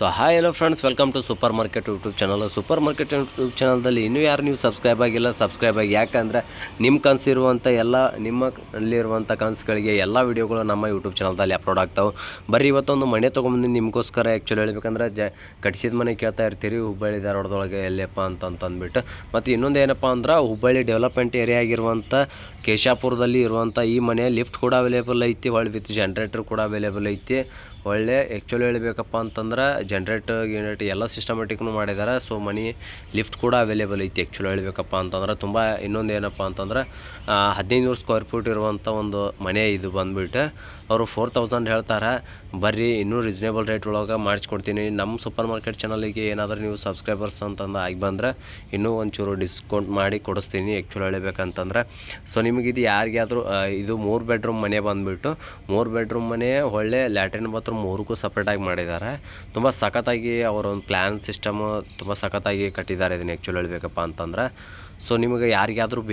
So hi hello friends, welcome to supermarket YouTube channel. Supermarket YouTube ಚಾನಲ್ದಲ್ಲಿ ಇನ್ನೂ ಯಾರು ನೀವು subscribe ಆಗಿಲ್ಲ, ಸಬ್ಸ್ಕ್ರೈಬ್ ಆಗಿ. ಯಾಕಂದರೆ ನಿಮ್ಮ ಕನಸಿರುವಂಥ ಎಲ್ಲ ನಿಮ್ಮಲ್ಲಿರುವಂಥ ಕನಸುಗಳಿಗೆ ಎಲ್ಲ ವೀಡಿಯೋಗಳು ನಮ್ಮ ಯೂಟ್ಯೂಬ್ ಚಾನಲ್ದಲ್ಲಿ ಅಪ್ಲೋಡ್ ಆಗ್ತಾವೆ. ಬರ್ರಿ ಇವತ್ತೊಂದು ಮನೆ ತೊಗೊಂಬಂದು ನಿಮಗೋಸ್ಕರ. ಆ್ಯಕ್ಚುಲಿ ಹೇಳ್ಬೇಕಂದ್ರೆ ಕಟ್ಸಿದ ಮನೆ ಕೇಳ್ತಾ ಇರ್ತೀರಿ, ಹುಬ್ಬಳ್ಳಿ ಧಾರವಾಡದೊಳಗೆ ಎಲ್ಲಪ್ಪ ಅಂತಂದ್ಬಿಟ್ಟು. ಮತ್ತು ಇನ್ನೊಂದು ಏನಪ್ಪ ಅಂದ್ರೆ, ಹುಬ್ಬಳ್ಳಿ ಡೆವಲಪ್ಮೆಂಟ್ ಏರಿಯಾ ಆಗಿರುವಂಥ ಕೇಶಾಪುರದಲ್ಲಿ ಇರುವಂಥ ಈ ಮನೆ ಲಿಫ್ಟ್ ಕೂಡ ಅವೈಲೇಬಲ್ ಐತಿ, ಒಳ್ಳೆ ವಿತ್ ಜನ್ರೇಟರ್ ಕೂಡ ಅವೈಲೇಬಲ್ ಐತಿ. ಒಳ್ಳೆ ಆ್ಯಕ್ಚುಲಿ ಹೇಳಬೇಕಪ್ಪ ಅಂತಂದ್ರೆ ಗಿನೆಟ್ ಎಲ್ಲ ಸಿಸ್ಟಮೆಟಿಕ್ನು ಮಾಡಿದ್ದಾರೆ. ಸೊ ಮನಿ ಲಿಫ್ಟ್ ಕೂಡ ಅವೈಲೇಬಲ್ ಐತಿ. ಆ್ಯಕ್ಚುಲಿ ಹೇಳಬೇಕಪ್ಪ ಅಂತಂದ್ರೆ ತುಂಬ ಇನ್ನೊಂದು ಏನಪ್ಪ ಅಂತಂದ್ರೆ 1500 ಸ್ಕ್ವೇರ್ ಫೀಟ್ ಇರುವಂಥ ಒಂದು ಮನೆ ಇದು ಬಂದುಬಿಟ್ಟು. ಅವರು 4000 ಹೇಳ್ತಾರೆ. ಬರ್ರಿ ಇನ್ನೂ ರೀಸನೇಬಲ್ ರೇಟ್ ಒಳಗೆ ಮಾಡಿಸ್ಕೊಡ್ತೀನಿ. ನಮ್ಮ ಸೂಪರ್ ಮಾರ್ಕೆಟ್ ಚಾನಲಿಗೆ ಏನಾದರೂ ನೀವು ಸಬ್ಸ್ಕ್ರೈಬರ್ಸ್ ಅಂತಂದು ಆಗಿ ಬಂದರೆ ಇನ್ನೂ ಒಂಚೂರು ಡಿಸ್ಕೌಂಟ್ ಮಾಡಿ ಕೊಡಿಸ್ತೀನಿ. ಆ್ಯಕ್ಚುಲಿ ಹೇಳಬೇಕಂತಂದ್ರೆ, ಸೊ ನಿಮಗೆ ಇದು ಯಾರಿಗಾದರೂ ಇದು 3 ಬೆಡ್ರೂಮ್ ಮನೆ ಬಂದುಬಿಟ್ಟು 3 ಬೆಡ್ರೂಮ್ ಮನೆ, ಒಳ್ಳೆ ಲ್ಯಾಟ್ರಿನ್ ಬಾತ್ರೂಮ್ 3ಕ್ಕೂ ಸಪ್ರೇಟಾಗಿ ಮಾಡಿದ್ದಾರೆ. ತುಂಬ ಸಖತ್ತಾಗಿ ಅವರೊಂದು ಪ್ಲ್ಯಾನ್ ಸಿಸ್ಟಮು ತುಂಬ ಸಖತ್ತಾಗಿ ಕಟ್ಟಿದ್ದಾರೆ ಇದನ್ನು. ಆ್ಯಕ್ಚುಲಿ ಹೇಳಬೇಕಪ್ಪ ಅಂತಂದ್ರೆ, ಸೊ ನಿಮಗೆ ಯಾರಿಗಾದರೂ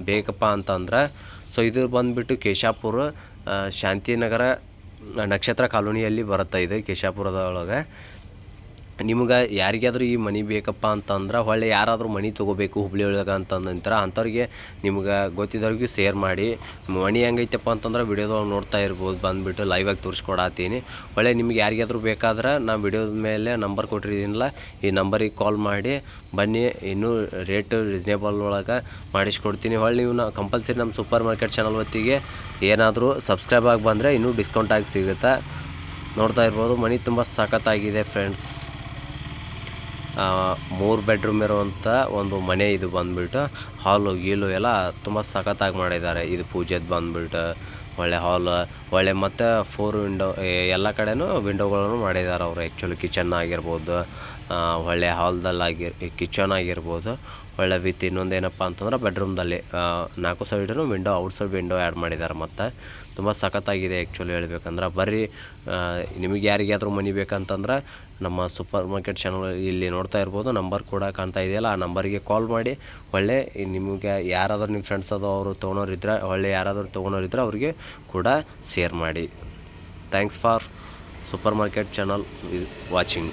ಬೇಕಪ್ಪ ಅಂತಂದ್ರೆ, ಸೊ ಇದು ಬಂದುಬಿಟ್ಟು ಕೇಶಾಪುರ ಶಾಂತಿನಗರ ನಕ್ಷತ್ರ ಕಾಲೋನಿಯಲ್ಲಿ ಬರುತ್ತೆ. ಇದು ಕೇಶಾಪುರದೊಳಗೆ. ನಿಮ್ಗೆ ಯಾರಿಗಾದರೂ ಈ ಮನೆ ಬೇಕಪ್ಪ ಅಂತಂದ್ರೆ, ಹೊಳ್ಳೆ ಯಾರಾದರೂ ಮನೆ ತೊಗೋಬೇಕು ಹುಬ್ಳಿ ಒಳಗೆ ಅಂತಂದ್ರೆ ಅಂಥವ್ರಿಗೆ ನಿಮ್ಗೆ ಗೊತ್ತಿದ್ದವ್ರಿಗೂ ಶೇರ್ ಮಾಡಿ. ಮನೆ ಹೆಂಗೈತಪ್ಪ ಅಂತಂದ್ರೆ ವಿಡಿಯೋದೊಳಗೆ ನೋಡ್ತಾ ಇರ್ಬೋದು, ಬಂದುಬಿಟ್ಟು ಲೈವಾಗಿ ತೋರಿಸ್ಕೊಡತ್ತೀನಿ. ಹೊಳ್ಳೆ ನಿಮ್ಗೆ ಯಾರಿಗಾದರೂ ಬೇಕಾದ್ರೆ ನಾನು ವಿಡಿಯೋದ ಮೇಲೆ ನಂಬರ್ ಕೊಟ್ಟಿದ್ದೀನಲ್ಲ, ಈ ನಂಬರಿಗೆ ಕಾಲ್ ಮಾಡಿ ಬನ್ನಿ. ಇನ್ನೂ ರೇಟು ರೀಸ್ನೇಬಲ್ ಒಳಗೆ ಮಾಡಿಸ್ಕೊಡ್ತೀನಿ. ಹೊಳ್ಳೆ ನೀವು ಕಂಪಲ್ಸರಿ ನಮ್ಮ ಸೂಪರ್ ಮಾರ್ಕೆಟ್ ಚಾನಲ್ ಹೊತ್ತಿಗೆ ಏನಾದರೂ ಸಬ್ಸ್ಕ್ರೈಬ್ ಆಗಿ ಬಂದರೆ ಇನ್ನೂ ಡಿಸ್ಕೌಂಟ್ ಆಗಿ ಸಿಗುತ್ತೆ. ನೋಡ್ತಾ ಇರ್ಬೋದು, ಮನೆ ತುಂಬ ಸಖತ್ತಾಗಿದೆ ಫ್ರೆಂಡ್ಸ್. 3 ಬೆಡ್ರೂಮ್ ಇರುವಂಥ ಒಂದು ಮನೆ ಇದು ಬಂದುಬಿಟ್ಟು. ಹಾಲು ಗೀಲು ಎಲ್ಲ ತುಂಬ ಸಖತ್ತಾಗಿ ಮಾಡಿದ್ದಾರೆ. ಇದು ಪೂಜೆದು ಬಂದುಬಿಟ್ಟು ಒಳ್ಳೆ ಹಾಲ್, ಒಳ್ಳೆ ಮತ್ತು 4 ವಿಂಡೋ ಎಲ್ಲ ಕಡೆನೂ ವಿಂಡೋಗಳನ್ನು ಮಾಡಿದ್ದಾರೆ ಅವರು. ಆ್ಯಕ್ಚುಲಿ ಕಿಚನ್ ಆಗಿರ್ಬೋದು, ಒಳ್ಳೆ ಹಾಲ್ದಲ್ಲಾಗಿ ಕಿಚನ್ ಆಗಿರ್ಬೋದು, ಒಳ್ಳೆ ವಿತ್ ಇನ್ನೊಂದೇನಪ್ಪ ಅಂತಂದ್ರೆ ಬೆಡ್ರೂಮ್ದಲ್ಲಿ 4 ಸೈಡೂ ವಿಂಡೋ, ಔಟ್ಸೈಡ್ ವಿಂಡೋ ಆ್ಯಡ್ ಮಾಡಿದ್ದಾರೆ. ಮತ್ತು ತುಂಬ ಸಖತ್ತಾಗಿದೆ ಆ್ಯಕ್ಚುಲಿ ಹೇಳ್ಬೇಕಂದ್ರೆ. ಬರ್ರಿ ನಿಮಗೆ ಯಾರಿಗಾದರೂ ಮನೆ ಬೇಕಂತಂದ್ರೆ ನಮ್ಮ ಸೂಪರ್ ಮಾರ್ಕೆಟ್ ಚಾನಲ್ ಇಲ್ಲಿ ನೋಡ್ತಾ ಇರ್ಬೋದು, ನಂಬರ್ ಕೂಡ ಕಾಣ್ತಾ ಇದೆಯಲ್ಲ, ಆ ನಂಬರಿಗೆ ಕಾಲ್ ಮಾಡಿ. ಒಳ್ಳೆ ನಿಮಗೆ ಯಾರಾದರೂ ನಿಮ್ಮ ಫ್ರೆಂಡ್ಸ್ ಅದು ಅವರು ತೊಗೊಳೋರಿದ್ರೆ, ಒಳ್ಳೆ ಯಾರಾದರೂ ತೊಗೊಳೋರಿದ್ರೆ ಅವ್ರಿಗೆ ಕೂಡ ಶೇರ್ ಮಾಡಿ. Thanks for super market channel watching.